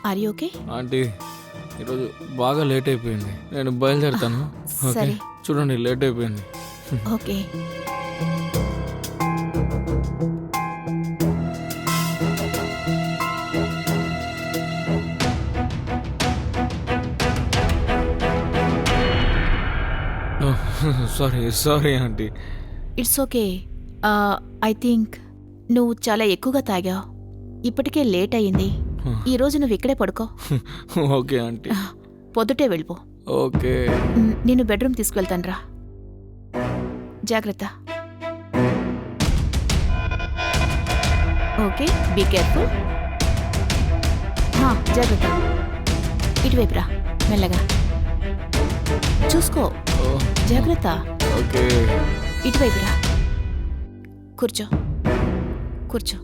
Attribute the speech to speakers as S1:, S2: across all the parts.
S1: Are you okay?
S2: Aunty ఈరోజు బాగా late అయిపోయింది, నేను బయలుదేరుతాను. ఓకే
S1: సరే.
S2: చూడండి లేట్ అయిపోయింది.
S1: Okay.
S2: Sorry aunty.
S1: It's okay. I think నువ్వు చాలా ఎక్కువగా తాగావు. ఇప్పటికే లేట్ అయ్యింది. ఈరోజు నువ్వు ఇక్కడే పడుకో.
S2: Okay aunty.
S1: పొద్దుటే వెళ్ళిపో.
S2: ఓకే.
S1: నేను బెడ్రూమ్ తీసుకువెళ్తాను రా. జాగ్రత్త. Okay, be careful. జాగ్రత్త. ఇటువైపు రా, మెల్లగా చూసుకో. జాగ్రత్త.
S2: ఓకే.
S1: ఇటువైపు రా. కూర్చో కూర్చో.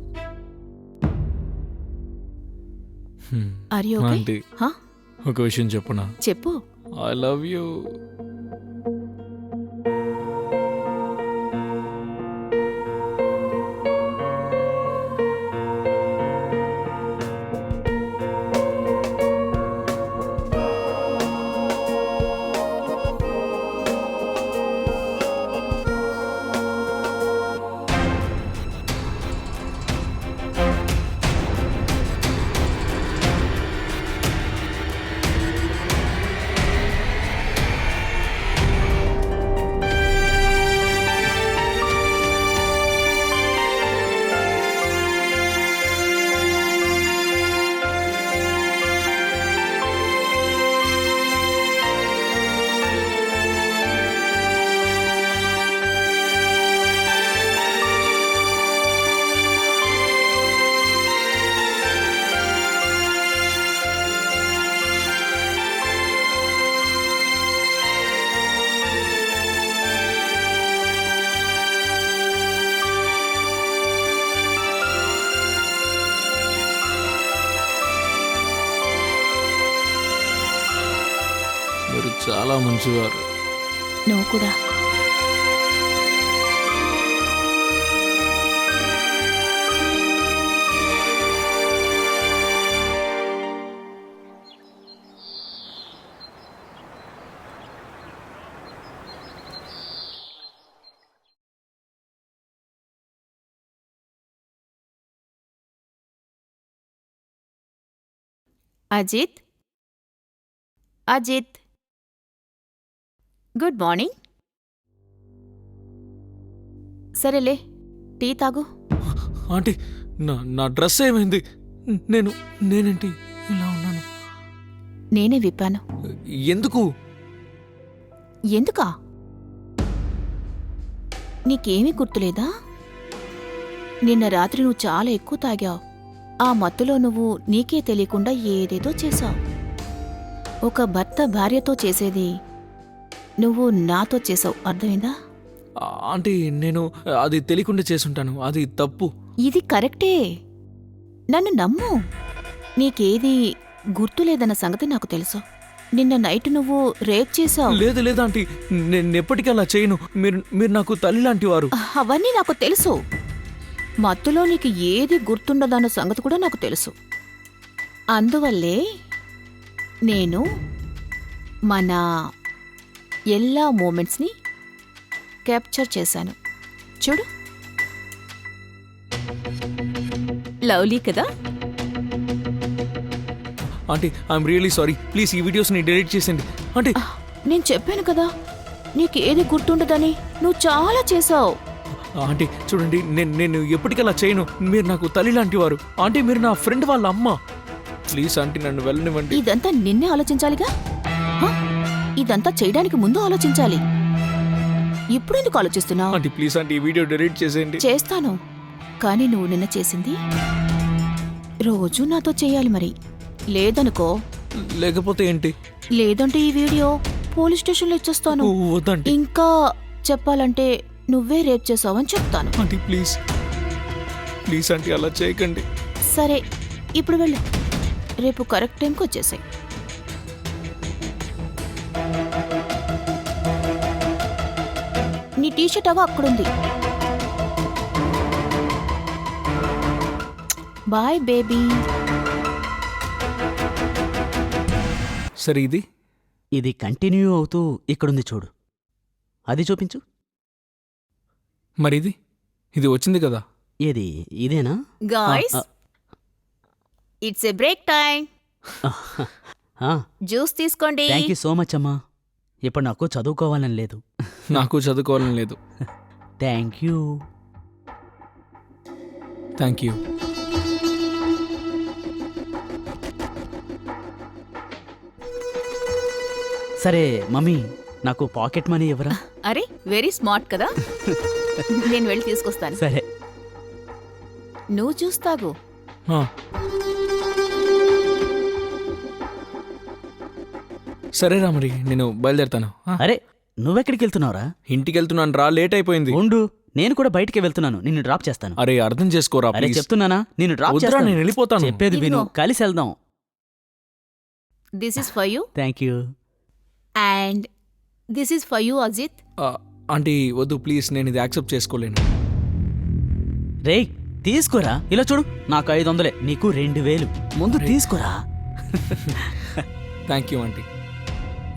S1: Are you okay?
S2: ఆంటీ ఒక విషయం చెప్పనా?
S1: చెప్పు.
S2: I love you. మీరు చాలా మంచివారు.
S1: నువ్వు కూడా. Ajith, Ajith, good morning. సరేలే, టీ తాగు.
S2: ఆంటీ నా డ్రెస్ ఏమైంది? నేనేంటి ఇలా ఉన్నాను?
S1: నేనే విప్పాను.
S2: ఎందుకు?
S1: ఎందుకా? నీకేమీ గుర్తులేదా? నిన్న రాత్రి నువ్వు చాలా ఎక్కువ తాగావు. ఆ మత్తులో నువ్వు నీకే తెలియకుండా ఏదేదో చేశావు. ఒక భర్త భార్యతో చేసేది నువ్వు నాతో చేసావు, అర్థమైందా?
S2: ఆంటీ నేను అది తెలియకుండా చేసుంటాను, అది తప్పు.
S1: ఇది కరెక్టే, నన్ను నమ్ము. నీకేది గుర్తులేదన్న సంగతి నాకు తెలుసు. నిన్న నైట్ నువ్వు రేప్ చేశావు.
S2: లేదు లేదు ఆంటీ, నేను ఎప్పటికీ అలా చేయను. మీరు నాకు తల్లి లాంటి వారు.
S1: అవన్నీ నాకు తెలుసు. మత్తులో నీకు ఏది గుర్తుండదన్న సంగతి కూడా నాకు తెలుసు. అందువల్లే నేను మన எல்லா మూమెంట్స్ని క్యాప్చర్ చేశాను. చూడు, లవ్లీ కదా?
S2: Aunty I'm really sorry, please ఈ వీడియోస్ని డిలీట్ చేసేయండి. ఆంటీ
S1: నేను చెప్పాను కదా నీకేది గుర్తుండదని. నువ్వు చాలా చేశావు.
S2: ఆంటీ చూడండి, నేను ఎప్పటికలా చేయను. మీరు నాకు తల్లి లాంటి వారు. ఆంటీ మీరు నా ఫ్రెండ్ వాళ్ళ అమ్మ. ప్లీజ్ ఆంటీ నన్ను వెళ్ళనివ్వండి.
S1: ఇదంతా నిన్నే ఆలోచించాలిగా. ఇదంతా చేయడానికి ముందు ఆలోచించాలి. ఇప్పుడు ఎందుకు ఆలోచిస్తున్నావు?
S2: ఆంటీ ప్లీజ్ ఆంటీ ఈ వీడియో డిలీట్ చేసేయండి.
S1: చేస్తాను, కానీ నువ్వు నిన్న చేసింది రోజు నాతో చేయాలి. మరి లేదనుకో.
S2: లేకపోతే ఏంటి?
S1: లేదంటే ఈ వీడియో పోలీస్ స్టేషన్లో ఇచ్చేస్తాను.
S2: వద్దండి.
S1: ఇంకా చెప్పాలంటే నువ్వే రేప్ చేసావని చెప్తాను.
S2: ఆంటీ ప్లీజ్ ప్లీజ్ ఆంటీ అలా చేయకండి.
S1: సరే, ఇప్పుడు వెళ్ళు. రేపు కరెక్ట్ టైంకి వచ్చేసాయి. నీ టీషర్ట్ అగో అక్కడుంది. Bye baby.
S2: సరే ఇది
S3: ఇది కంటిన్యూ అవుతూ ఇక్కడుంది చూడు. అది చూపించు.
S2: మరి ఇది వచ్చింది కదా.
S3: ఏది ఇదేనా?
S1: Guys, it's a break time. Juice తీసుకోండి.
S3: థ్యాంక్ యూ సో మచ్ అమ్మా. ఇప్పుడు నాకు చదువుకోవాలని లేదు.
S2: నాకు చదువుకోవాలని లేదు.
S3: Thank you.
S2: Thank you.
S3: సరే మమ్మీ, నాకు పాకెట్ మనీ ఇవ్వరా?
S1: అరే, వెరీ స్మార్ట్ కదా. నేను వెళ్ళి తీసుకొస్తాను.
S3: సరే.
S1: నువ్వు చూస్తాగు.
S2: ఆ. సరేరా, మరి నేను బయలుదేరుతాను. ఆ?
S3: అరే, నువ్వెక్కడికి వెళ్తున్నావురా?
S2: ఇంటికి వెళ్తున్నాను రా, లేట్ అయిపోయింది.
S3: ఉండు, నేను కూడా బయటికి వెళ్తున్నాను. నిన్ను డ్రాప్ చేస్తాను.
S2: అరే అర్థం చేసుకోరా
S3: అరే
S2: ప్లీజ్.
S3: చెప్తున్నానా, నిన్ను డ్రాప్
S2: వద్దురా,
S3: చేస్తాను.
S2: నేను వెళ్ళిపోతాను.
S3: చెప్పేది విను,
S1: ఇదిగో.
S3: కలిసి వెళ్దాం.
S1: This is for you
S3: thank you.
S1: And this is for you Ajith.
S2: Aunty వద్దు ప్లీజ్, నేను ఇది యాక్సెప్ట్ చేసుకోలేను.
S3: రేయ్ తీసుకోరా. ఇలా చూడు, నాకు 500, నీకు 2000. ముందు తీసుకోరా.
S2: Thank you aunty.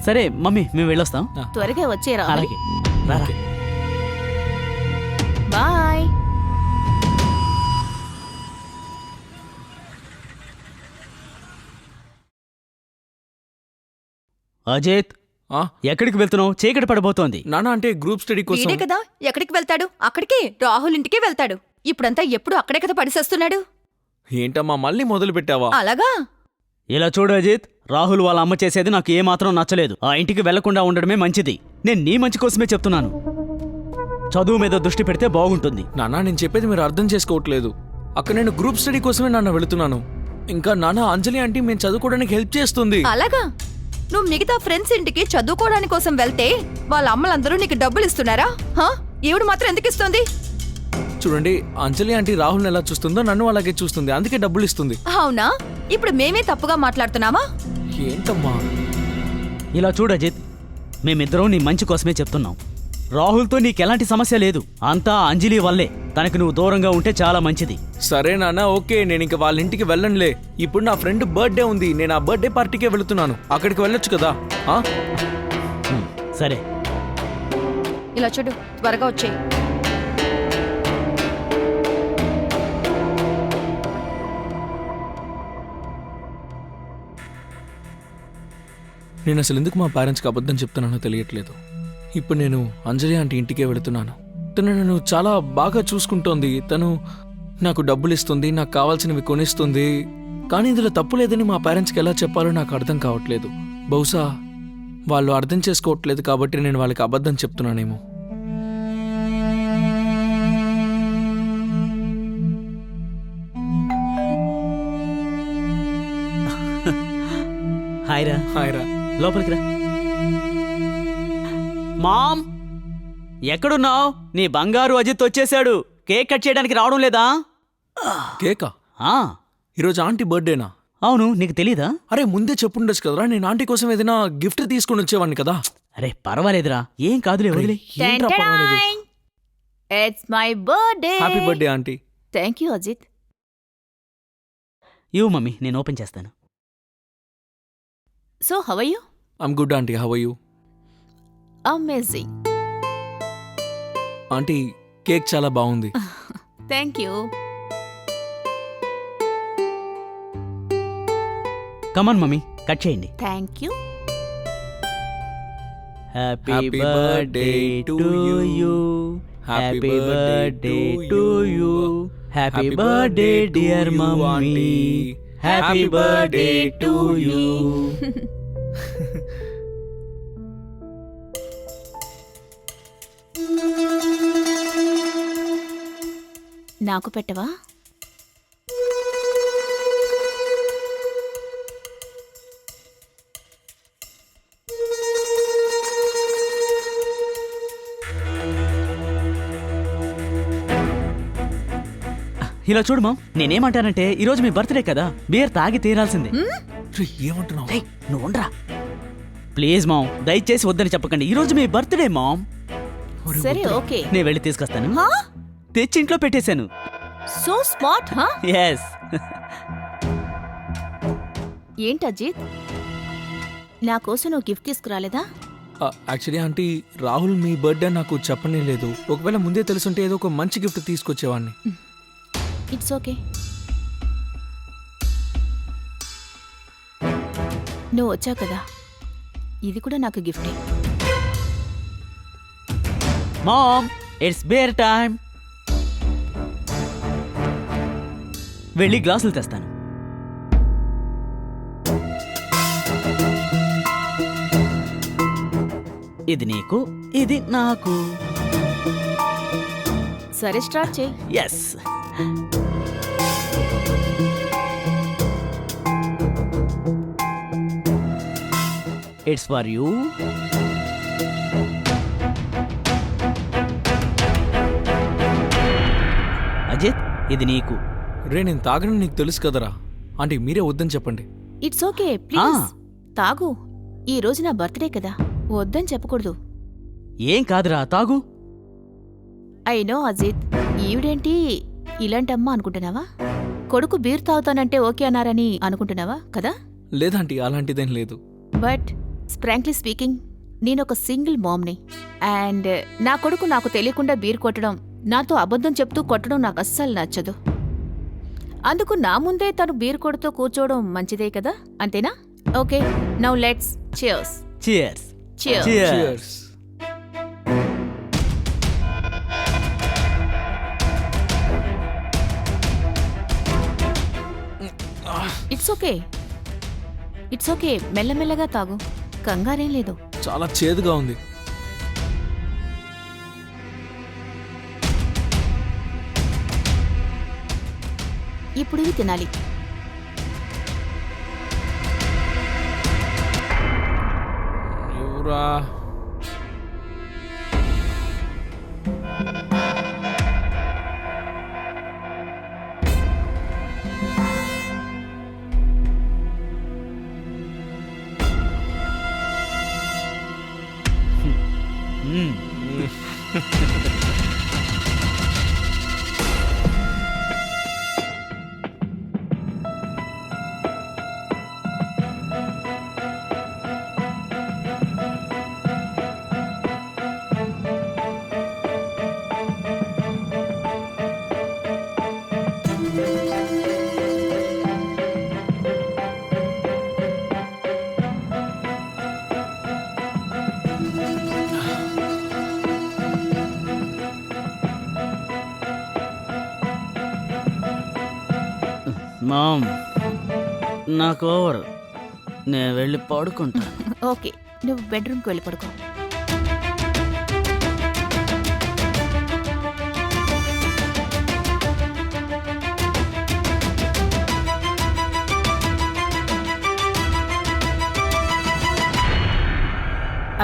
S3: సరే మమ్మీ, మేము వెళ్ళొస్తాం.
S1: త్వరగా వచ్చేరా.
S3: అలాగే రారా.
S2: ఓకే.
S1: బాయ్.
S3: అజిత్,
S2: ఆ,
S3: ఎక్కడికి వెళ్తున్నావు? చీకటి పడబోతోంది.
S2: నాన్న అంటే గ్రూప్ స్టడీ కోసం.
S4: ఈడే కదా ఎక్కడికి వెళ్తాడు, అక్కడికి రాహుల్ ఇంటికి వెళ్తాడు. ఇప్పుడంతా ఎప్పుడు అక్కడే కదా పడిసేస్తున్నాడు.
S2: ఏంటమ్మా మళ్ళీ మొదలు పెట్టావా?
S4: అలాగా?
S3: ఇలా చూడు అజిత్, రాహుల్ వాళ్ళ అమ్మ చేసేది నాకు ఏమాత్రం నచ్చలేదు. ఆ ఇంటికి వెళ్లకుండా ఉండడమే మంచిది. నేను నీ మంచి కోసమే చెప్తున్నాను. చదువు మీద దృష్టి పెడితే బాగుంటుంది.
S2: నాన్న నేను చెప్పేది మీరు అర్థం చేసుకోవట్లేదు. అక్కడ నేను గ్రూప్ స్టడీ కోసమే నాన్న వెళుతున్నాను. ఇంకా నాన్న అంజలి ఆంటీ మేము చదువుకోవడానికి హెల్ప్ చేస్తుంది.
S4: అలాగా? నువ్వు మిగతా ఫ్రెండ్స్ ఇంటికి చదువుకోవడానికి కోసం వెళ్తే వాళ్ళ అమ్మలందరూ నీకు డబ్బులు ఇస్తున్నారా? హా? ఈవిడ మాత్రం ఎందుకు ఇస్తుంది?
S2: చూడండి, అంజలి ఆంటీ రాహుల్ని ఎలా చూస్తుందో నన్ను అలాగే చూస్తుంది, అందుకే డబ్బులు ఇస్తుంది.
S4: అవునా? ఇప్పుడు మేమే తప్పుగా మాట్లాడుతున్నామా?
S2: ఏంటమ్మా?
S3: ఇలా చూడు అజిత్, మేమిద్దరం నీ మంచి కోసమే చెప్తున్నాం. రాహుల్తో నీకెలాంటి సమస్య లేదు. అంతా అంజలి వల్లే. తనకు నువ్వు దూరంగా ఉంటే చాలా మంచిది.
S2: సరే నాన్న, ఓకే, నేను ఇంక వాళ్ళ ఇంటికి వెళ్ళనులే. ఇప్పుడు నా ఫ్రెండ్ బర్త్డే ఉంది, నేను ఆ బర్త్డే పార్టీకే వెళుతున్నాను. అక్కడికి వెళ్ళొచ్చు కదా. ఆ?
S3: సరే.
S4: ఇలా చూడు, త్వరగా వచ్చేయ్.
S2: నేను అసలు ఎందుకు మా పేరెంట్స్కి అబద్ధం చెప్తున్నానో తెలియట్లేదు. ఇప్పుడు నేను అంజలి ఆంటీ ఇంటికే వెళుతున్నాను. తను నన్ను చాలా బాగా చూసుకుంటోంది. తను నాకు డబ్బులు ఇస్తుంది, నాకు కావాల్సినవి కొనిస్తుంది. కానీ ఇందులో తప్పు లేదని మా పేరెంట్స్కి ఎలా చెప్పాలో నాకు అర్థం కావట్లేదు. బహుశా వాళ్ళు అర్థం చేసుకోవట్లేదు కాబట్టి నేను వాళ్ళకి అబద్ధం చెప్తున్నానేమో.
S3: హాయ్ రా.
S2: హాయ్ రా.
S3: లోపలికి రా. మామ్, ఎక్కడున్నావు? నీ బంగారు అజిత్ వచ్చేసాడు. కేక్ కట్ చేయడానికి రావడం లేదా?
S2: కేకా?
S3: ఆ,
S2: ఈరోజు ఆంటీ బర్త్డేనా?
S3: అవును, నీకు తెలీదా?
S2: అరే ముందే చెప్పుండొచ్చు కదరా, నేను ఆంటీ కోసం ఏదైనా గిఫ్ట్ తీసుకుని వచ్చేవాడిని కదా.
S3: అరే పర్వాలేదురా, ఏం కాదులే, వదిలే.
S2: ఏంట్రా పర్వాలేదు?
S1: It's my birthday.
S2: Happy birthday aunty.
S1: Thank you Ajith.
S3: ఇవ్వు మమ్మీ, నేను ఓపెన్ చేస్తాను.
S1: So how are you?
S2: I'm good aunty, how are you?
S1: Amazing.
S2: Aunty cake చాలా బాగుంది.
S1: Thank you.
S3: Come on mummy, cut చేయండి.
S1: Thank you.
S3: Happy
S2: Happy
S3: birthday
S2: birthday
S3: to
S2: to
S3: you.
S2: you.
S3: Happy
S2: Happy
S3: birthday
S2: birthday
S3: to
S2: to
S3: you.
S2: you.
S3: Happy
S2: Happy
S3: birthday
S2: birthday to
S3: dear
S2: you,
S3: mummy.
S2: auntie.
S3: హ్యాపీ
S2: Happy
S3: birthday
S2: birthday
S3: to
S2: to
S3: you.
S1: నాకు పెట్టవా?
S3: ఇలా చూడు ma'am, నేనేమంటానంటే ఈరోజు మీ birthday కదా, beer తాగి తీరాల్సిందే.
S2: రే, ఏమంటున్నావు?
S3: రేయ్, నువ్వు ఉండరా ప్లీజ్ మామ్, దయచేసి వద్దని చెప్పకండి. ఈరోజు మీ బర్త్డే మామ్.
S1: సరే ఓకే.
S3: నేను వెళ్ళి తీసుకొస్తాను.
S1: హా?
S3: తెచ్చి ఇంట్లో పెట్టేశాను.
S1: So smart. హా?
S3: ఎస్.
S1: ఏంటి అజిత్? నా కోసం నువ్వు గిఫ్ట్ తీసుకురాలేదా?
S2: యాక్చువల్లీ ఆంటీ, రాహుల్ మీ బర్త్డే నాకు చెప్పనే లేదు. ఒకవేళ ముందే తెలుసుంటే ఏదో ఒక మంచి గిఫ్ట్ తీసుకొచ్చేవాడిని.
S1: It's okay. నువ్వు వచ్చావు కదా, ఇది కూడా నాకు గిఫ్టే.
S3: Mom, it's beer time. వెళ్ళి గ్లాసులు తెస్తాను. ఇది నీకు, ఇది నాకు.
S1: సరే, స్టార్ట్ చేయి.
S3: Yes. It's for you. Ajith, ఇది నీకు.
S2: రే, నేను తాగనని నీకు తెలుసు కదరా. ఆంటీ, మీరే వద్దని చెప్పండి.
S1: ఇట్స్ ఓకే, ప్లీజ్
S3: ఆ.
S1: తాగు. ఈ రోజు నా బర్త్డే కదా, వద్దని చెప్పకూడదు.
S3: ఏం కాదురా, తాగు.
S1: అయినో అజిత్, ఈవిడేంటి ఇలాంటమ్మా అనుకుంటున్నావా? కొడుకు బీర్ తాగుతానంటే ఓకే అన్నారని అనుకుంటున్నావా కదా?
S2: లేదంటీ, అలాంటిదేం లేదు.
S1: బట్ ఫ్రాంక్లీ స్పీకింగ్, నేనొక సింగిల్ మామ్ని. అండ్ నా కొడుకు నాకు తెలియకుండా బీర్ కొట్టడం, నాతో అబద్ధం చెప్తూ కొట్టడం నాకు అస్సలు నచ్చదు. అందుకు నా ముందే తను బీర్ కొడుతూ కూర్చోవడం మంచిదే కదా, అంతేనా? Okay, now let's cheers.
S3: Cheers.
S1: Cheers.
S3: Cheers.
S1: It's okay, it's okay, మెల్లమెల్లగా తాగు, కంగారేం లేదు.
S2: చాలా చేదుగా ఉంది.
S1: ఇప్పుడు ఇవి తినాలి.
S2: ఎవరా?
S3: మ్మ్. మామ్, నాకు ఓవర్. నేను వెళ్ళి పడుకుంటా.
S1: ఓకే, నువ్వు బెడ్రూమ్కి వెళ్ళి పడుకో.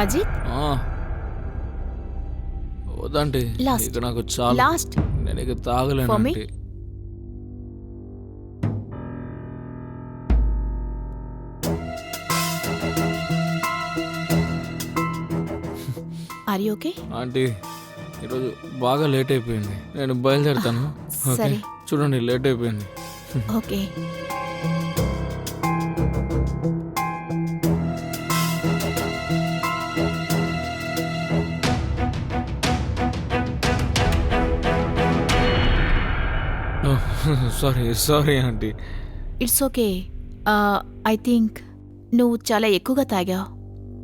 S1: అజిత్,
S2: వద్దంటే
S1: Last.
S2: ఇక నాకు చాలా.
S1: లాస్ట్.
S2: నేను ఇక తాగలేను
S1: For me?
S2: Aunty.
S1: Are you okay?
S2: Aunty, ఈరోజు బాగా లేట్ అయిపోయింది. నేను బయలుదేరుతాను. ఓకే,
S1: సరే.
S2: చూడండి, లేట్ అయిపోయింది.
S1: Okay.
S2: Sorry aunty.
S1: It's okay. I think నువ్వు చాలా ఎక్కువగా తాగావు.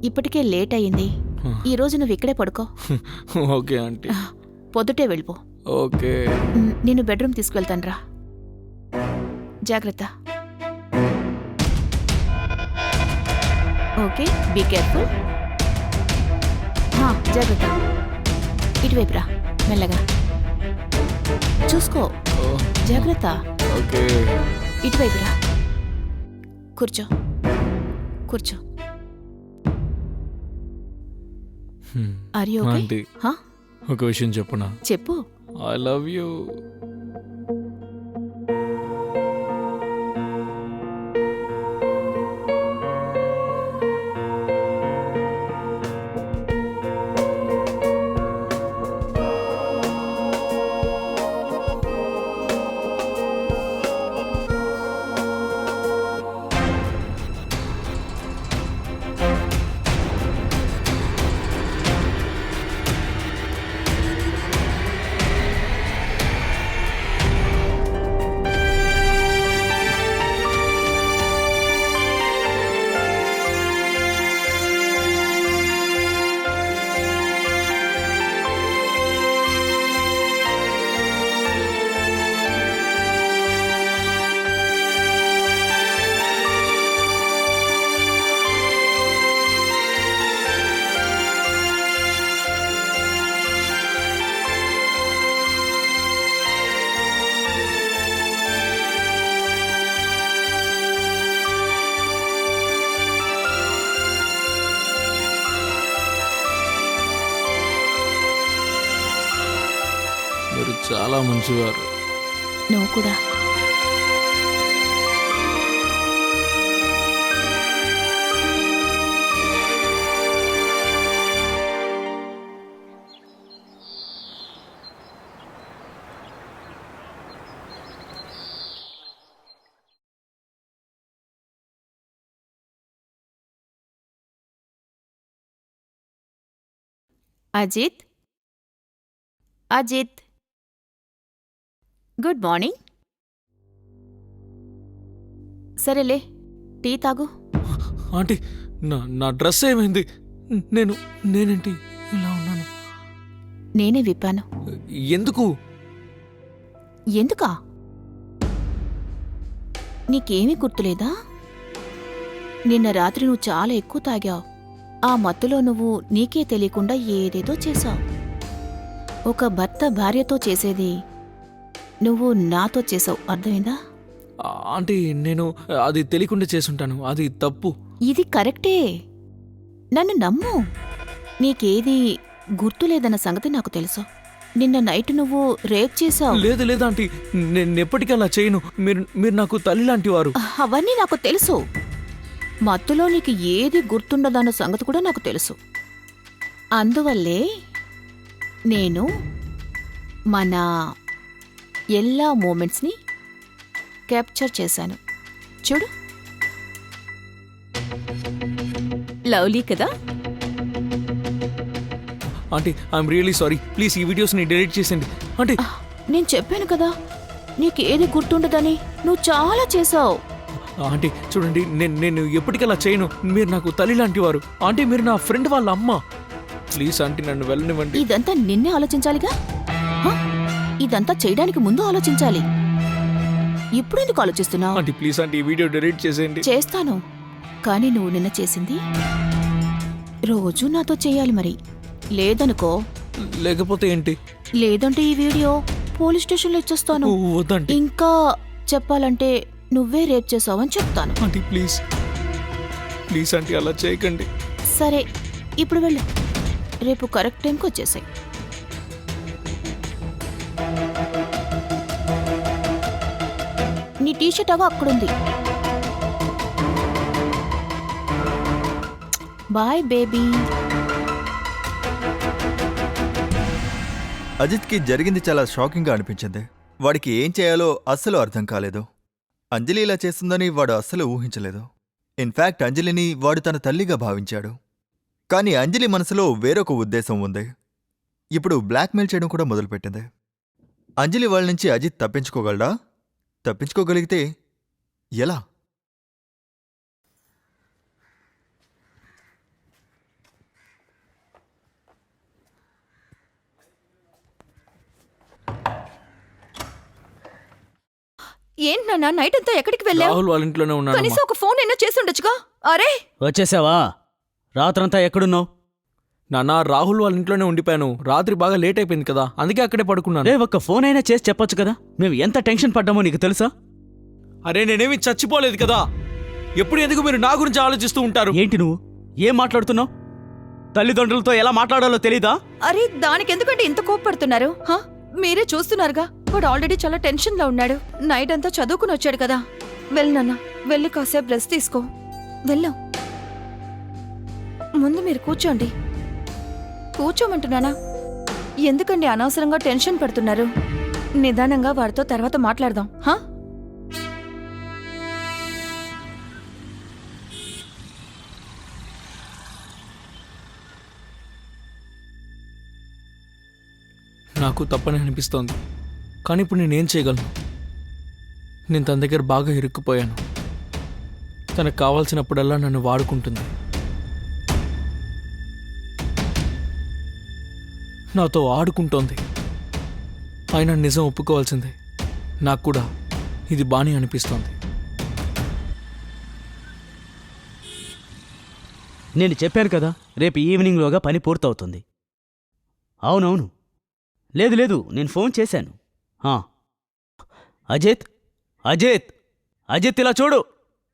S1: ఇప్పటికే లేట్ అయ్యింది. ఈ రోజు నువ్వు ఇక్కడే పడుకో.
S2: Okay aunty.
S1: పొద్దుటే వెళ్ళిపో.
S2: ఓకే.
S1: నేను బెడ్రూమ్ తీసుకువెళ్తాను రా. జాగ్రత్త. Okay, be careful. జాగ్రత్త. ఇటువైపు రా, మెల్లగా చూసుకో. జాగ్రత్త.
S2: ఓకే.
S1: ఇటువైపు రా. కూర్చో, కూర్చో. Are you okay?
S2: ఆంటీ, ఒక విషయం చెప్పునా?
S1: చెప్పు.
S2: I love you. చాలా మంచివారు.
S1: నువ్వు కూడా. Ajith, Ajith, good morning. సరేలే, టీ తాగు.
S2: ఆంటీ, నా డ్రెస్ ఏమైంది? నేనేంటి ఇలా ఉన్నాను?
S1: నేనే విప్పాను.
S2: ఎందుకు?
S1: ఎందుకా? నీకేమీ గుర్తులేదా? నిన్న రాత్రి నువ్వు చాలా ఎక్కువ తాగావు. ఆ మత్తులో నువ్వు నీకే తెలియకుండా ఏదేదో చేశావు. ఒక భర్త భార్యతో చేసేది నువ్వు నాతో చేసావు, అర్థమైందా?
S2: ఆంటీ, నేను అది తెలియకుండా చేసుంటాను. అది తప్పు.
S1: ఇది కరెక్టే, నన్ను నమ్ము. నీకేది గుర్తులేదన్న సంగతి నాకు తెలుసు. నిన్న నైట్ నువ్వు రేప్ చేశావు.
S2: లేదు ఆంటీ, నేను ఎప్పటికీ అలా చేయను. మీరు నాకు తల్లి లాంటి వారు.
S1: అవన్నీ నాకు తెలుసు. మత్తులో నీకు ఏది గుర్తుండదన్న సంగతి కూడా నాకు తెలుసు. అందువల్లే నేను మన எல்லா మూమెంట్స్ని క్యాప్చర్ చేశాను. చూడు, లవ్లీ కదా?
S2: Aunty, I'm really sorry. Please ఈ వీడియోస్ని డిలీట్ చేసేయండి. ఆంటీ,
S1: నేను చెప్పాను కదా నీకేది గుర్తుండదని. నువ్వు చాలా చేశావు.
S2: ఆంటీ చూడండి, నేను ఎప్పటికలా చేయను. మీరు నాకు తల్లి లాంటి వారు. ఆంటీ, మీరు నా ఫ్రెండ్ వాళ్ళ అమ్మ. ప్లీజ్ ఆంటీ, నన్ను వెళ్ళనివ్వండి.
S1: ఇదంతా నిన్నే ఆలోచించాలిగా. హ? ఇదంతా చేయడానికి ముందు ఆలోచించాలి. ఇప్పుడు ఎందుకు ఆలోచిస్తున్నావు?
S2: ఆంటీ ప్లీజ్ ఆంటీ, ఈ వీడియో డిలీట్ చేసేయండి.
S1: చేస్తాను, కానీ నువ్వు నిన్న చేసింది రోజు నాతో చేయాలి. మరి లేదనుకో.
S2: లేకపోతే ఏంటి?
S1: లేదంటే ఈ వీడియో పోలీస్ స్టేషన్లో ఇచ్చేస్తాను.
S2: వద్దంటీ.
S1: ఇంకా చెప్పాలంటే నువ్వే రేప్ చేసావని చెప్తాను.
S2: ఆంటీ ప్లీజ్ ప్లీజ్ ఆంటీ, అలా చేయకండి.
S1: సరే, ఇప్పుడు వెళ్ళు. రేపు కరెక్ట్ టైంకి వచ్చేసాయి. నీ టీషర్ట్ అవో అక్కడుంది. Bye baby.
S5: అజిత్కి జరిగింది చాలా షాకింగ్గా అనిపించింది. వాడికి ఏం చేయాలో అస్సలు అర్థం కాలేదు. అంజలి ఇలా చేస్తుందని వాడు అస్సలు ఊహించలేదు. ఇన్ఫాక్ట్ అంజలిని వాడు తన తల్లిగా భావించాడు. కానీ అంజలి మనసులో వేరొక ఉద్దేశం ఉంది. ఇప్పుడు బ్లాక్మెయిల్ చేయడం కూడా మొదలుపెట్టింది. అంజలి వాళ్ళ నుంచి అజిత్ తప్పించుకోగలడా? తప్పించుకోగలిగితే ఎలా?
S4: ఏంటి నాన్న, నైట్ అంతా ఎక్కడికి వెళ్ళావు?
S2: రాహుల్ వాళ్ళ ఇంట్లోనే ఉన్నాను.
S4: కనీసం ఒక ఫోన్ అయినా చేసి ఉండొచ్చుగా. అరే,
S3: వచ్చేసావా? రాత్రంతా ఎక్కడున్నావు?
S2: నాన్న, రాహుల్ వాళ్ళ ఇంట్లోనే ఉండిపోయాను. రాత్రి బాగా లేట్ అయిపోయింది కదా, అందుకే అక్కడే పడుకున్నాను.
S3: రే, ఒక్క ఫోన్ అయినా చేసి చెప్పొచ్చు కదా. మేము ఎంత టెన్షన్ పడ్డామో నీకు తెలుసా?
S2: అరే, నేనేమి చచ్చిపోలేదు కదా. ఎప్పుడు ఎందుకు మీరు నా గురించి ఆలోచిస్తూ ఉంటారు?
S3: ఏంటి నువ్వు ఏం మాట్లాడుతున్నావు? తల్లిదండ్రులతో ఎలా మాట్లాడాలో తెలీదా?
S4: అరే, దానికి ఎందుకంటే ఇంత కోప్పడుతున్నారు? హా? మీరే చూస్తున్నారుగా, వాడు ఆల్రెడీ చాలా టెన్షన్ లో ఉన్నాడు. నైట్ అంతా చదువుకుని వచ్చాడు కదా. వెళ్ళు నాన్న, వెళ్ళి కాసేపు రెస్ట్ తీసుకో. వెళ్ళాం. ముందు మీరు కూర్చోండి. కూర్చోమంటున్నానా? ఎందుకండి అనవసరంగా టెన్షన్ పడుతున్నారు? నిదానంగా వాడితో తర్వాత మాట్లాడదాం. హా?
S2: నాకు తప్పని అనిపిస్తోంది, కానీ ఇప్పుడు నేనేం చేయగలను? నేను తన దగ్గర బాగా ఇరుక్కుపోయాను. తనకు కావాల్సినప్పుడల్లా నన్ను వాడుకుంటుంది. నాతో ఆడుకుంటోంది. అయినా నిజం ఒప్పుకోవాల్సిందే, నాకు కూడా ఇది బానే అనిపిస్తోంది.
S3: నేను చెప్పాను కదా, రేపు ఈవినింగ్లోగా పని పూర్తవుతుంది. అవునవును. లేదు, నేను ఫోన్ చేశాను. అజిత్ అజిత్ అజిత్, ఇలా చూడు.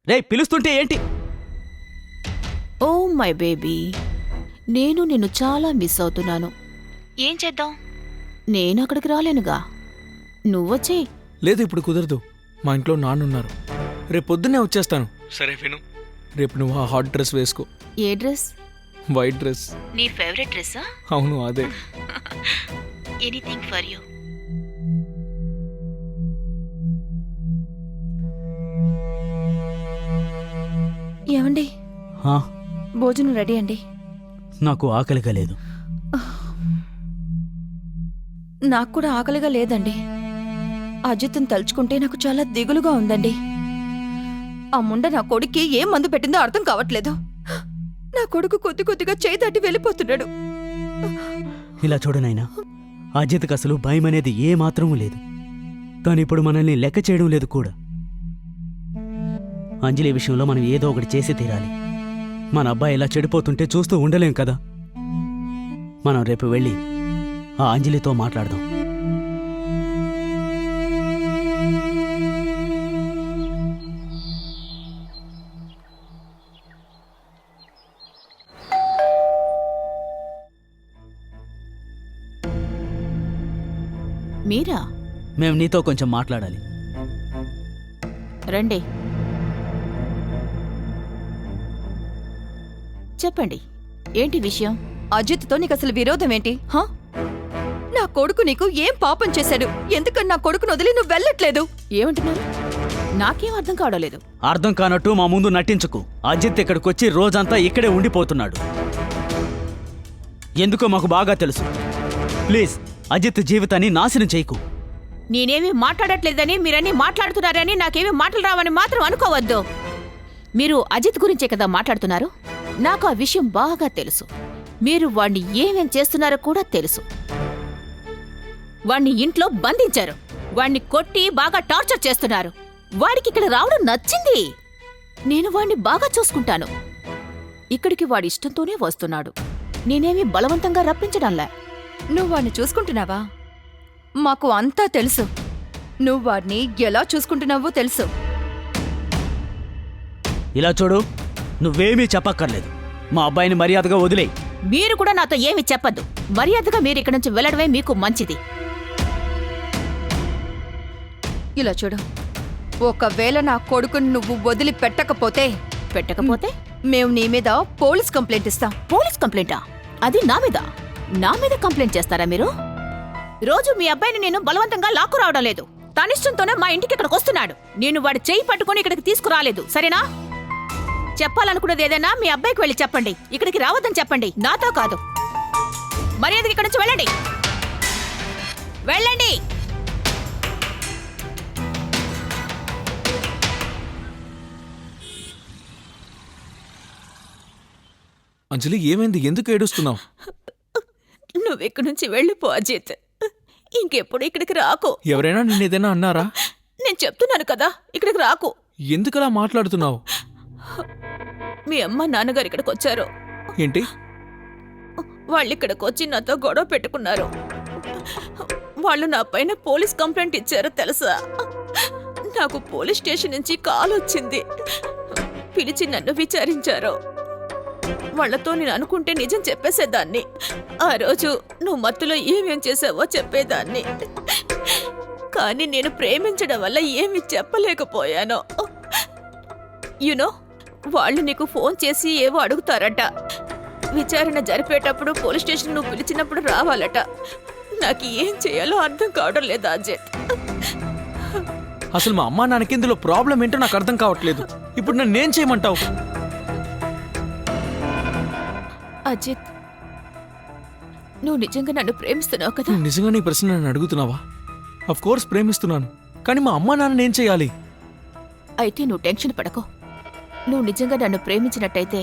S3: రే, పిలుస్తుంటే ఏంటి?
S1: ఓ మై బేబీ, నేను నిన్ను చాలా మిస్ అవుతున్నాను. ఏం చేద్దాం? నేను అక్కడికి రాలేనుగా. నువ్వొచ్చేయ్.
S2: లేదు ఇప్పుడు కుదరదు, మా ఇంట్లో నాన్నున్నారు. రేపు పొద్దున్నే వచ్చేస్తాను. సరే విను, రేపు నువ్వు ఆ హాట్ డ్రెస్ వేసుకో.
S1: ఏ డ్రెస్?
S2: White dress.
S1: నీ ఫేవరెట్ డ్రెస్సా?
S2: అవును అదే.
S1: Anything for you.
S4: ఏమండి,
S3: హా,
S4: భోజనం రెడీ అండి.
S3: నాకు ఆకలిగా లేదు.
S4: నాకు కూడా ఆకలిగా లేదండి. అజిత్ని తలుచుకుంటే నాకు చాలా దిగులుగా ఉందండి. ఆ ముండ నా కొడుక్కి ఏం మందు పెట్టిందో అర్థం కావట్లేదు. నా కొడుకు కొద్ది కొద్దిగా చేయి దాటి వెళ్ళిపోతున్నాడు.
S3: ఇలా చూడు నాయనా, అజిత్కి అసలు భయం అనేది ఏ మాత్రమూ లేదు. కానీ ఇప్పుడు మనల్ని లెక్క చేయడం లేదు కూడా. అంజలి విషయంలో మనం ఏదో ఒకటి చేసి తీరాలి. మన అబ్బాయి ఇలా చెడిపోతుంటే చూస్తూ ఉండలేం కదా. మనం రేపు వెళ్ళి ఆ అంజలితో మాట్లాడదాం.
S1: మీరా?
S3: మేము నీతో కొంచెం మాట్లాడాలి.
S1: రండి, చెప్పండి, ఏంటి విషయం?
S4: అజిత్తో నీకు అసలు విరోధం ఏంటి? హా? నా కొడుకు నీకు ఏం పాపం చేశాడు? ఎందుకని నా కొడుకును వదిలి నువ్వు వెళ్ళట్లేదు?
S1: ఏమంటున్నారు? నాకేం అర్థం కావడం లేదు.
S3: అర్థం కానట్టు మా ముందు నటించుకు. అజిత్ ఇక్కడికొచ్చి రోజంతా ఇక్కడే ఉండిపోతున్నాడు. ఎందుకో మాకు బాగా తెలుసు. ప్లీజ్ అజిత్ జీవితాన్ని నాశనం చేయకు.
S1: నేనేమి మాట్లాడట్లేదని మీరన్నీ మాట్లాడుతున్నారని నాకేమీ మాటలు రావని మాత్రం అనుకోవద్దు. మీరు అజిత్ గురించే కదా మాట్లాడుతున్నారు. నాకు ఆ విషయం బాగా తెలుసు. మీరు వాణ్ణి ఏమేం చేస్తున్నారో కూడా తెలుసు. వాణ్ణి ఇంట్లో బంధించారు. వాణ్ణి కొట్టి బాగా టార్చర్ చేస్తున్నారు. వాడికి ఇక్కడ రావడం నచ్చింది. నేను వాణ్ణి బాగా చూసుకుంటాను. ఇక్కడికి వాడి ఇష్టంతోనే వస్తున్నాడు. నేనేమీ బలవంతంగా రప్పించడంలే.
S4: నువ్వు వాడిని చూసుకుంటున్నావా? మాకు అంతా తెలుసు. నువ్వు వాడిని ఎలా చూసుకుంటున్నావో తెలుసు.
S3: ఇలా చూడు, నువ్వేమీ చెప్పక్కర్లేదు. మా అబ్బాయిని మర్యాదగా వదిలేయ్.
S1: మీరు కూడా నాతో ఏమీ చెప్పద్దు. మర్యాదగా మీరు ఇక్కడి నుంచి వెళ్ళడమే మీకు మంచిది.
S4: ఇలా చూడు, ఒకవేళ నా కొడుకుని నువ్వు వదిలి పెట్టకపోతే మేము నీ మీద పోలీస్ కంప్లైంట్ ఇస్తాం.
S1: పోలీస్ కంప్లైంటా? అది నా మీద? నా మీద కంప్లైంట్ చేస్తారా మీరు? రోజు మీ అబ్బాయిని నేను బలవంతంగా లాక్కు రావడం లేదు. తనిష్టంతోనే మా ఇంటికి ఇక్కడికి వస్తున్నాడు. నేను వాడి చేయి పట్టుకుని ఇక్కడికి తీసుకురాలేదు, సరేనా? చెప్పాలనుకున్నది ఏదైనా మీ అబ్బాయికి వెళ్ళి చెప్పండి. ఇక్కడికి రావద్దని చెప్పండి, నాతో కాదు. మర్యాదకి ఇక్కడి నుంచి వెళ్ళండి. వెళ్ళండి.
S2: అంజలి ఏమైంది? ఎందుకు ఏడుస్తున్నావు?
S1: నువ్విక్కడి నుంచి వెళ్ళిపో అజిత్. ఇంకెప్పుడు ఇక్కడికి రాకు.
S2: ఎవరైనా నిన్నేదైనా అన్నారా?
S1: నేను చెప్తున్నాను కదా, ఇక్కడికి రాకు.
S2: ఎందుకలా మాట్లాడుతున్నావు?
S1: మీ అమ్మ నాన్నగారు ఇక్కడికి వచ్చారు.
S2: ఏంటి?
S1: వాళ్ళు ఇక్కడికి వచ్చి నాతో గొడవ పెట్టుకున్నారు. వాళ్ళు నా పైన పోలీస్ కంప్లైంట్ ఇచ్చారో తెలుసా? నాకు పోలీస్ స్టేషన్ నుంచి కాల్ వచ్చింది. పిలిచి నన్ను విచారించారు. వాళ్లతో నేను అనుకుంటే నిజం చెప్పేసేదాన్ని. ఆ రోజు నువ్వు మత్తులో ఏమేం చేసావో చెప్పేదాన్ని. కానీ నేను ప్రేమించడం వల్ల ఏమీ చెప్పలేకపోయాను. యునో, వాళ్ళు నీకు ఫోన్ చేసి ఏవో అడుగుతారట. విచారణ జరిపేటప్పుడు పోలీస్ స్టేషన్ నువ్వు పిలిచినప్పుడు రావాలట. నాకు ఏం చేయాలో అర్థం కావడం లేదు అజిత్.
S2: అసలు మా అమ్మా నాన్నకి ఇందులో ప్రాబ్లం ఏంటో నాకు అర్థం కావట్లేదు. ఇప్పుడు నన్నేం చేయమంటావు?
S1: అజిత్, నువ్వు నిజంగా నన్ను ప్రేమిస్తున్నావు కదా?
S2: నువ్వు నిజంగా నీ ప్రశ్న నన్ను అడుగుతున్నావా? అఫ్ కోర్స్ ప్రేమిస్తున్నాను. కానీ మా అమ్మా నాన్న ఏం చేయాలి?
S1: అయితే నువ్వు టెన్షన్ పడకో. నువ్వు నిజంగా నన్ను ప్రేమించినట్టయితే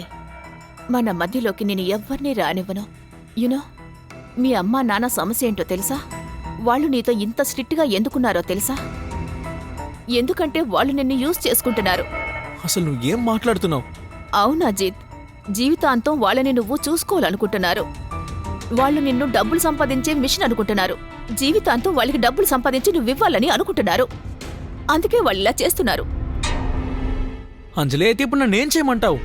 S1: మన మధ్యలోకి నేను ఎవ్వరినీ రానివ్వను. యునో, మీ అమ్మా నాన్న సమస్య ఏంటో తెలుసా? వాళ్ళు నీతో ఇంత స్ట్రిక్ట్గా ఎందుకున్నారో తెలుసా? ఎందుకంటే వాళ్ళు నిన్ను యూజ్ చేసుకుంటున్నారు.
S2: అసలు నువ్వు ఏం మాట్లాడుతున్నావు?
S1: అవును అజిత్, జీవితాంతం వాళ్ళని నువ్వు చూసుకోవాలనుకుంటున్నారు. వాళ్ళు నిన్ను డబ్బులు సంపాదించే మిషన్ అనుకుంటున్నారు. జీవితాంతం వాళ్ళకి డబ్బులు సంపాదించి నువ్వివ్వాలని అనుకుంటున్నారు. అందుకే వాళ్ళు ఇలా చేస్తున్నారు.
S2: అంజలి, అయితే ఇప్పుడు నన్నేం చేయమంటావు?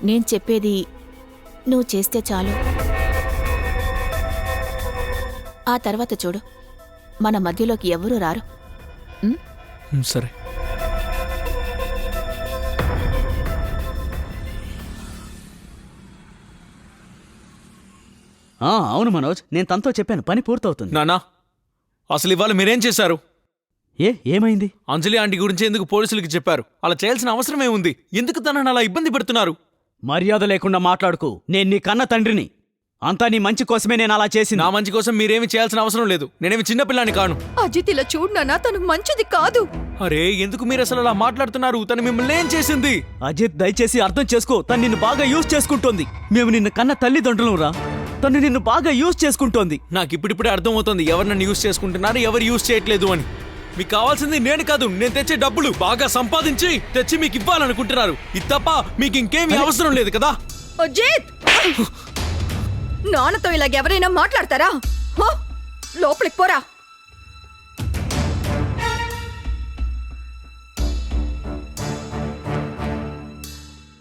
S1: నేను చెప్పేది నువ్వు చేస్తే చాలు. ఆ తర్వాత చూడు, మన మధ్యలోకి ఎవరూ రారు.
S2: సరే.
S3: అవును మనోజ్, నేను తనతో చెప్పాను, పని పూర్తవుతుంది.
S2: నానా, అసలు ఇవాళ మీరేం చేశారు?
S3: ఏమైంది?
S2: అంజలి ఆంటీ గురించి ఎందుకు పోలీసులకి చెప్పారు? అలా చేయాల్సిన అవసరమే ఉంది. ఎందుకు తనని అలా ఇబ్బంది పెడుతున్నారు?
S3: మర్యాద లేకుండా మాట్లాడుకు. నేను నీ కన్న తండ్రిని. అంతా నీ మంచి కోసమే నేను అలా చేసింది.
S2: నా మంచి కోసం మీరేమి చేయాల్సిన అవసరం లేదు. నేనేమి చిన్నపిల్లాని కాను.
S4: అజిత్ ఇలా చూడు నాన్న, తను మంచిది కాదు.
S2: అరే, ఎందుకు మీరు అసలు అలా మాట్లాడుతున్నారు? తను మిమ్మల్ని ఏం చేసింది?
S3: అజిత్, దయచేసి అర్థం చేసుకో. తను నిన్ను బాగా యూజ్ చేసుకుంటోంది. మేము నిన్ను కన్న తల్లిదండ్రులం రా. తను నిన్ను బాగా యూజ్ చేసుకుంటోంది.
S2: నాకు ఇప్పుడిప్పుడే అర్థమవుతోంది ఎవరు నన్ను యూజ్ చేసుకుంటున్నారు, ఎవరు యూజ్ చేయట్లేదు అని. మీకు కావాల్సింది నేను కాదు, నేను తెచ్చే డబ్బులు బాగా సంపాదించి తెచ్చి మీకు ఇవ్వాలనుకుంటున్నారు. ఇది తప్ప మీకు ఇంకేమీ అవసరం లేదు కదా?
S4: అజిత్, నాన్నతో ఇలాగెవరైనా మాట్లాడతారా? హో, లోపలికి పోరా.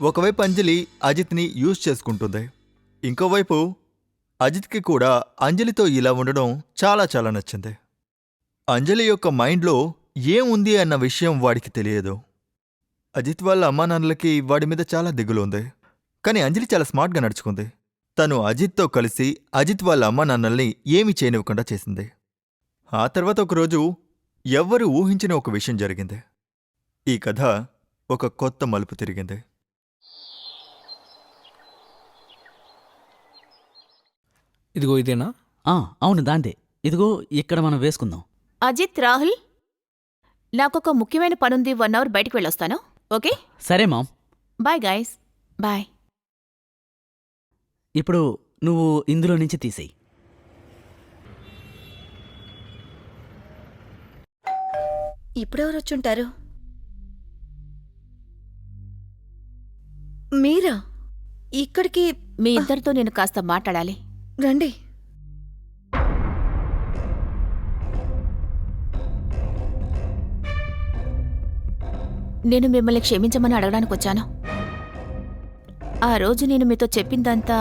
S5: ఒకవైపు అంజలి అజిత్ని యూజ్ చేసుకుంటుంది, ఇంకోవైపు అజిత్కి కూడా అంజలితో ఇలా ఉండడం చాలా చాలా నచ్చింది. అంజలి యొక్క మైండ్లో ఏముంది అన్న విషయం వాడికి తెలియదు. అజిత్ వాళ్ళ అమ్మానాన్నలకి వాడి మీద చాలా దిగులు ఉంది. కానీ అంజలి చాలా స్మార్ట్గా నడుచుకుంది. తను అజిత్తో కలిసి అజిత్ వాళ్ళ అమ్మానాన్నల్ని ఏమీ చేయనివ్వకుండా చేసింది. ఆ తర్వాత ఒకరోజు ఎవ్వరూ ఊహించిన ఒక విషయం జరిగింది. ఈ కథ ఒక కొత్త మలుపు తిరిగింది.
S2: ఇదిగో ఇదేనా?
S3: అవును, దాందే. ఇదిగో ఇక్కడ మనం వేసుకుందాం.
S1: అజిత్, రాహుల్, నాకొక ముఖ్యమైన పనుంది. 1 అవర్ బయటికి వెళ్ళొస్తాను. ఓకే?
S3: సరే మామ్.
S1: Bye guys, bye.
S3: ఇప్పుడు నువ్వు ఇందులో నుంచి తీసేయి.
S4: ఇప్పుడెవరు వచ్చుంటారు? మీరా? ఇక్కడికి
S1: మీ ఇద్దరితో నేను కాస్త మాట్లాడాలి.
S4: రండి.
S1: నేను మిమ్మల్ని క్షమించమని అడగడానికి వచ్చాను. ఆ రోజు నేను మీతో చెప్పిందంతా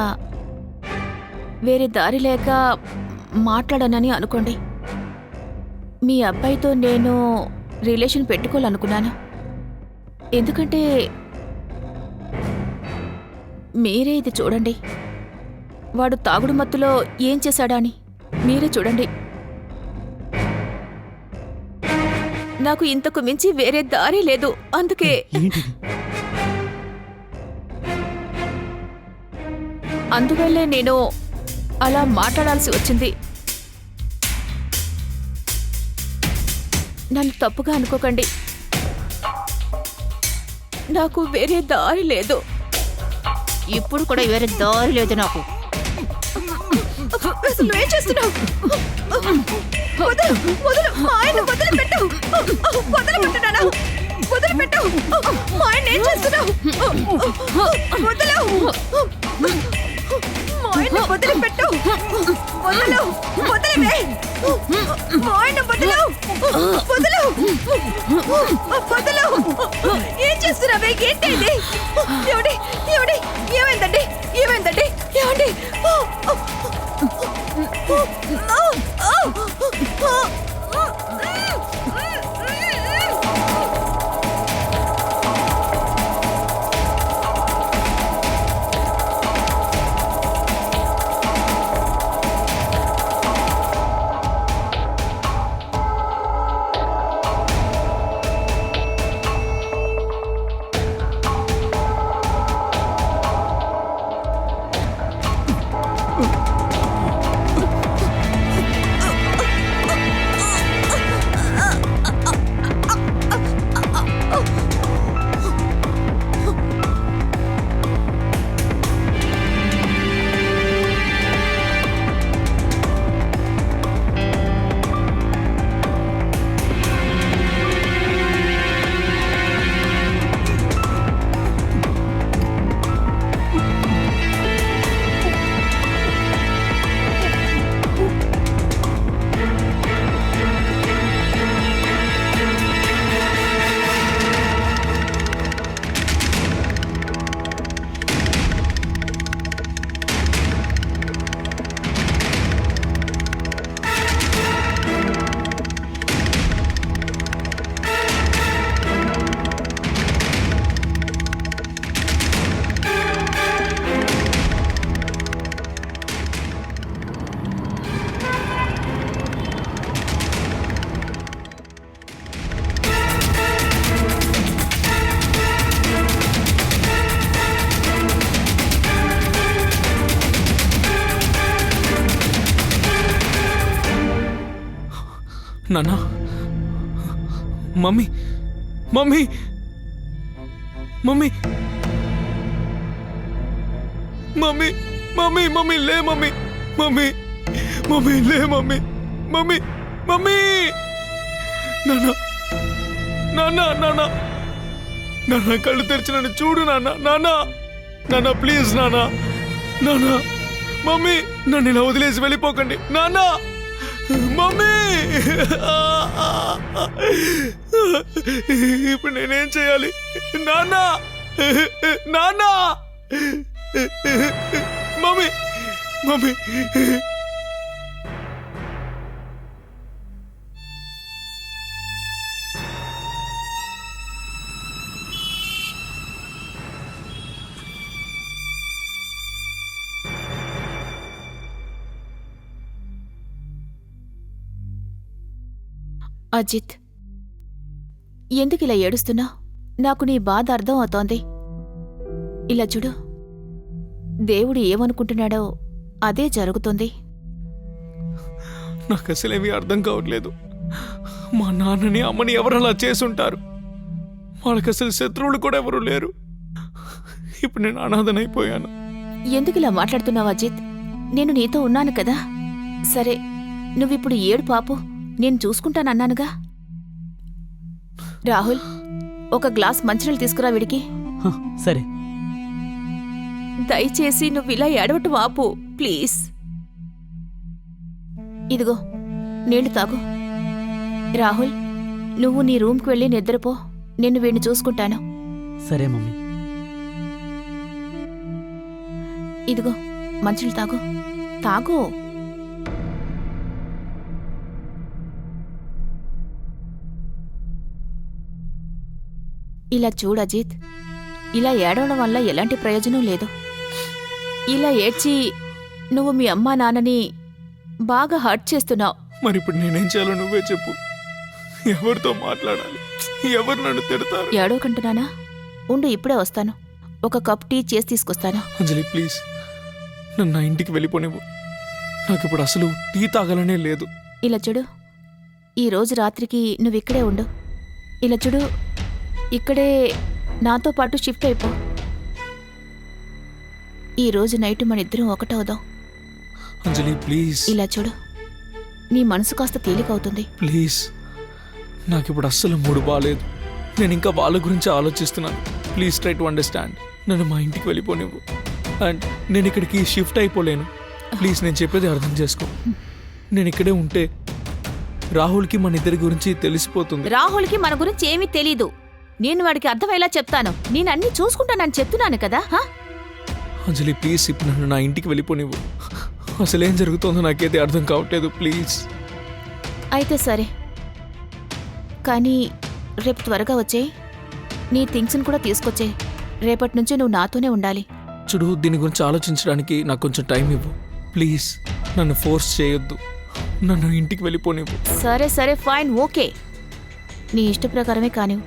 S1: వేరే దారి లేక మాట్లాడనని అనుకోండి. మీ అబ్బాయితో నేను రిలేషన్ పెట్టుకోవాలనుకున్నాను. ఎందుకంటే మీరే ఇది చూడండి, వాడు తాగుడు మత్తులో ఏం చేశాడా అని మీరే చూడండి. నాకు ఇంతకు మించి వేరే దారి లేదు. అందుకే అందువల్లే నేను అలా మాట్లాడాల్సి వచ్చింది. నన్ను తప్పుగా అనుకోకండి. నాకు వేరే దారి లేదు. ఇప్పుడు కూడా వేరే దారి లేదు నాకు.
S4: అసలు నువ్వేం చేస్తున్నావు? వదలు, వదలు, మా ఆయన వదిలిపెట్టు. వదిలిపెట్టు, వదిలిపెట్టు. మా ఆయన ఏం చేస్తున్నావు? వదలు, మా ఆయన వదిలిపెట్టు. వదలు, వదిలివే. మా ఆయన వదలు, వదలు, వదలు. ఏం చేస్తున్నావే? ఏంటి? ఏమండి, ఏమండి, ఏమైందండి? ఏమైందండి? ఏమండి?
S2: నానా, mummy, mummy, mummy, mummy, mummy, mummy లే మమ్మీ, మమ్మీ, మమ్మీ లే మమ్మీ, మమ్మీ, మమ్మీ, నానా, నానా, నానా, నానా కళ్ళు తెరిచి నన్ను చూడు నాన్న, నానా, నానా ప్లీజ్ నానా, నానా, మమ్మీ నన్ను ఇలా వదిలేసి వెళ్ళిపోకండి నానా, మమ్మీ. ఇప్పుడు నేనేం చేయాలి నానా, నానా, మమ్మీ, మమ్మీ.
S1: అజిత్, ఎందుకు ఇలా ఏడుస్తున్నా? నాకు నీ బాధ అర్థం అవుతోంది. ఇలా చూడు, దేవుడు ఏమనుకుంటున్నాడో అదే జరుగుతుంది.
S2: నాకు అసలేమీ అర్థం కావట్లేదు. మా నాన్నని అమ్మని ఎవరు అలా చేసుంటారు? వాళ్ళకి అసలు శత్రువులు కూడా ఎవరు లేరు. ఇప్పుడు నేను అనాథనైపోయాను.
S1: ఎందుకు ఇలా మాట్లాడుతున్నావు అజిత్? నేను నీతో ఉన్నాను కదా. సరే, నువ్విప్పుడు ఏడు పాపు, నేను చూసుకుంటానన్నానుగా. రాహుల్, ఒక గ్లాస్ మంచినీళ్ళు తీసుకురా వీడికి.
S3: హ, సరే.
S1: దయచేసి నువ్విలా ఏడవటం ఆపు ప్లీజ్. ఇదిగో నీళ్లు తాగు. రాహుల్, నువ్వు నీ రూమ్కి వెళ్ళి నిద్రపో. నేను వీడిని చూసుకుంటాను.
S3: సరే మమ్మీ.
S1: ఇదిగో మంచినీళ్ళు తాగు. తాగు. ఇలా చూడు అజిత్, ఇలా ఏడవడం వల్ల ఎలాంటి ప్రయోజనం లేదు. ఇలా ఏడ్చి నువ్వు మీ అమ్మా నాన్నని బాగా హర్ట్ చేస్తున్నావు.
S2: మరి ఇప్పుడు నేనేం చేయాలో నువ్వే చెప్పు. ఎవరితో మాట్లాడాలి? ఎవరు నన్ను తిడతారు?
S1: ఏడవకంటున్నానా? ఉండు, ఇప్పుడే వస్తాను. ఒక కప్ టీ చేసి తీసుకొస్తాను.
S2: అంజలి ప్లీజ్, నన్ను నా ఇంటికి వెళ్ళిపోనివ్వు. నాకు ఇప్పుడు అసలు టీ తాగాలనే లేదు.
S1: ఇలా చూడు, ఈ రోజు రాత్రికి నువ్విక్కడే ఉండు. ఇలా చూడు, ఇక్కడే నాతో పాటు షిఫ్ట్ అయిపో. ఈ రోజు నైట్ మన ఇద్దరం ఒకటవుదాం.
S2: అంజలి ప్లీజ్.
S1: ఇలా చూడు, నీ మనసు కాస్త తేలికవుతుంది.
S2: ప్లీజ్, నాకు ఇప్పుడు అస్సలు మూడు బాగాలేదు. నేను ఇంకా వాళ్ళ గురించి ఆలోచిస్తున్నాను. Please try to understand. నన్ను మా ఇంటికి వెళ్ళిపోనివ్వు. అండ్ నేను ఇక్కడికి షిఫ్ట్ అయిపోలేను. ప్లీజ్, నేను చెప్పేది అర్థం చేసుకో. నేను ఇక్కడే ఉంటే రాహుల్కి మన ఇద్దరి గురించి తెలిసిపోతుంది.
S1: రాహుల్కి మన గురించి ఏమీ తెలీదు. నేను వాడికి అర్థమయ్యేలా చెప్తాను. నేను అన్నీ చూసుకుంటానని చెప్తున్నాను కదా. హా?
S2: అంజలి ప్లీజ్, ఇప్పుడు నన్ను నా ఇంటికి వెళ్ళిపోనివ్వు. అసలేం జరుగుతుందో నాకైతే అర్థం కావట్లేదు. ప్లీజ్.
S1: అయితే సరే, కానీ రేపు త్వరగా వచ్చేయ్. నీ థింగ్స్ని కూడా తీసుకొచ్చేయ్. రేపటి నుంచి నువ్వు నాతోనే ఉండాలి.
S2: చూడు, దీని గురించి ఆలోచించడానికి నాకు కొంచెం టైం ఇవ్వు ప్లీజ్. నన్ను ఫోర్స్ చేయొద్దు. నన్ను ఇంటికి వెళ్ళిపోనివ్వు.
S1: సరే సరే ఫైన్, ఓకే. నీ ఇష్ట ప్రకారమే కానివ్వు.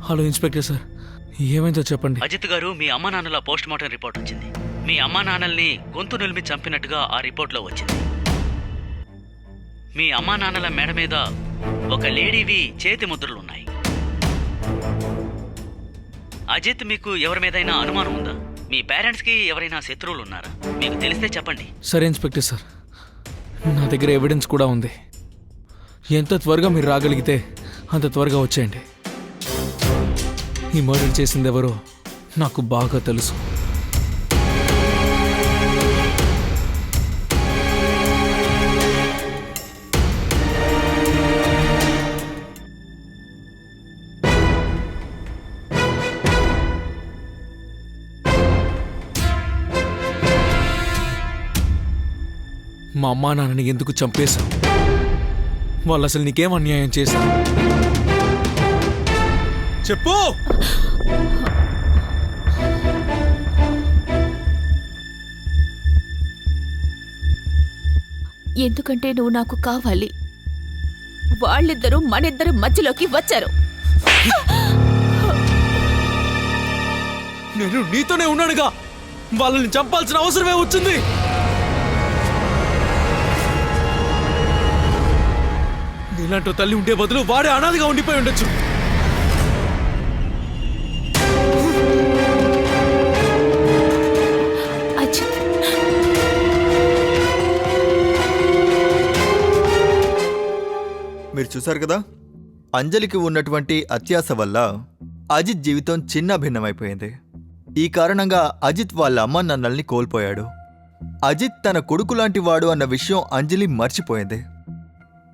S2: హలో ఇన్స్పెక్టర్ సార్, ఏమైందో చెప్పండి.
S3: అజిత్ గారు, మీ అమ్మా నాన్నల పోస్ట్ మార్టం రిపోర్ట్ వచ్చింది. మీ అమ్మా నాన్నల్ని గొంతు నిలిమి చంపినట్టుగా ఆ రిపోర్ట్లో వచ్చింది. మీ అమ్మా నాన్నల మెడ మీద ఒక లేడీవి చేతి ముద్రలున్నాయి. అజిత్, మీకు ఎవరి మీదైనా అనుమానం ఉందా? మీ పేరెంట్స్కి ఎవరైనా శత్రువులు ఉన్నారా? మీకు తెలిస్తే చెప్పండి.
S2: సరే ఇన్స్పెక్టర్ సార్, నా దగ్గర ఎవిడెన్స్ కూడా ఉంది. ఎంత త్వరగా మీరు రాగలిగితే అంత త్వరగా వచ్చేయండి. ఈ మర్డర్ చేసింది ఎవరో నాకు బాగా తెలుసు. మా అమ్మా నాన్నని ఎందుకు చంపేశావు? వాళ్ళు అసలు నీకేం అన్యాయం చేశారు? చెప్పు.
S1: ఎందుకంటే నువ్వు నాకు కావాలి. వాళ్ళిద్దరూ మనిద్దరి మధ్యలోకి వచ్చారు.
S2: నేను నీతోనే ఉన్నానుగా, వాళ్ళని చంపాల్సిన అవసరమే వచ్చింది. నీలాంటి తల్లి ఉండే బదులు వాడే అనాథగా ఉండిపోయి ఉండొచ్చు.
S1: అజిత్,
S5: మీరు చూశారు కదా, అంజలికి ఉన్నటువంటి అత్యాశ వల్ల అజిత్ జీవితం చిన్న భిన్నమైపోయింది. ఈ కారణంగా అజిత్ వాళ్ళ అమ్మ నాన్నల్ని కోల్పోయాడు. అజిత్ తన కొడుకు లాంటి వాడు అన్న విషయం అంజలి మర్చిపోయింది.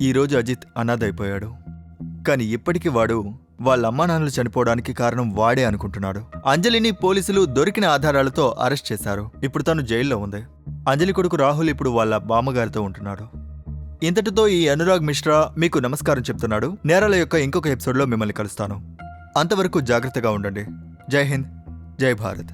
S5: ఈరోజు అజిత్ అనాథైపోయాడు. కానీ ఇప్పటికీ వాడు వాళ్ళ అమ్మా నాన్నలు చనిపోవడానికి కారణం వాడే అనుకుంటున్నాడు. అంజలిని పోలీసులు దొరికిన ఆధారాలతో అరెస్ట్ చేశారు. ఇప్పుడు తను జైల్లో ఉంది. అంజలి కొడుకు రాహుల్ ఇప్పుడు వాళ్ళ బామ్మగారితో ఉంటున్నాడు. ఇంతటితో ఈ అనురాగ్ మిశ్రా మీకు నమస్కారం చెప్తున్నాడు. నేరాల యొక్క ఇంకొక ఎపిసోడ్లో మిమ్మల్ని కలుస్తాను. అంతవరకు జాగ్రత్తగా ఉండండి. జై హింద్, జై భారత్.